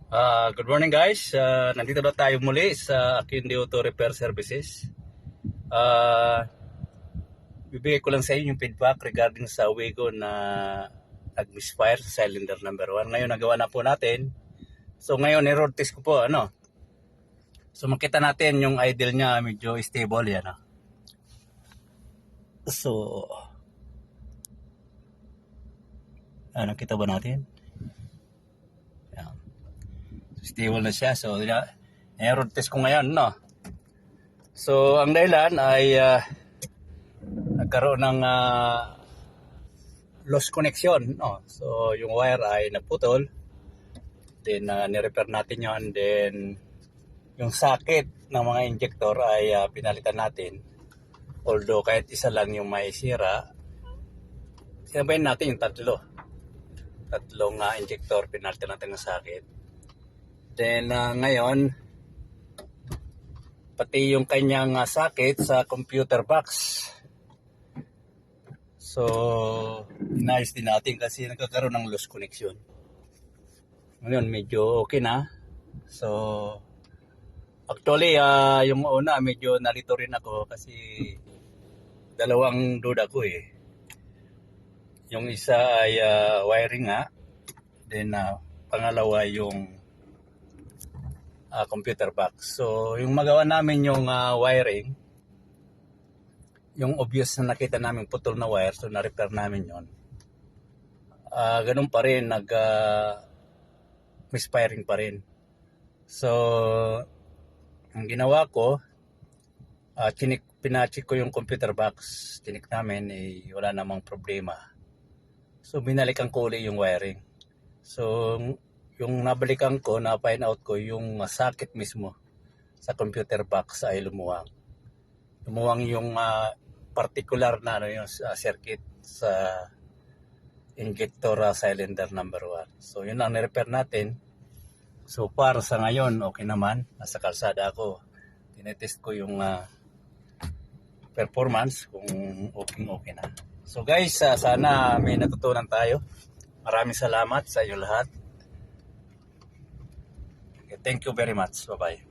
Good morning guys. Nandito na tayo muli sa Akindi Auto Repair Services. Bibigay ko lang sa inyo yung feedback regarding sa Wigo na nag-misfire sa cylinder number 1. Ngayon nagawa na po natin. So ngayon i-road test ko po So makita natin yung idle niya medyo stable yan. So nakita ba natin? Stable na siya. So, road test ko ngayon, So, ang dahilan ay nagkaroon ng lost connection, So, yung wire ay naputol. Then, nirepair natin yon. Then, yung socket ng mga injector ay pinalitan natin. Although, kahit isa lang yung may sira, sinabayin natin yung tatlong injector, pinalitan natin ng socket. Then ngayon, pati yung kanyang socket sa computer box. So, inayos din natin kasi nagkakaroon ng lost connection. Ngayon, medyo okay na. So, actually, yung una, medyo nalito rin ako kasi dalawang duda ko Yung isa ay wiring nga. Then, pangalawa yung computer box. So, yung magawa namin yung wiring, yung obvious na nakita namin putol na wire, so na-repair namin yon. Ganun pa rin, misfiring pa rin. So, ang ginawa ko, pinacheck ko yung computer box. Chinik namin, wala namang problema. So, binalikan ko ulit yung wiring. So, yung nabalikan ko, na-find out ko, yung socket mismo sa computer box ay lumuwang. Lumuwang yung particular na yung circuit sa injector cylinder number 1. So yun ang nirepair natin. So far sa ngayon, okay naman. Nasa kalsada ako. Tinetest ko yung performance kung okay na. So guys, sana may natutunan tayo. Maraming salamat sa iyo lahat. Thank you very much. Bye-bye.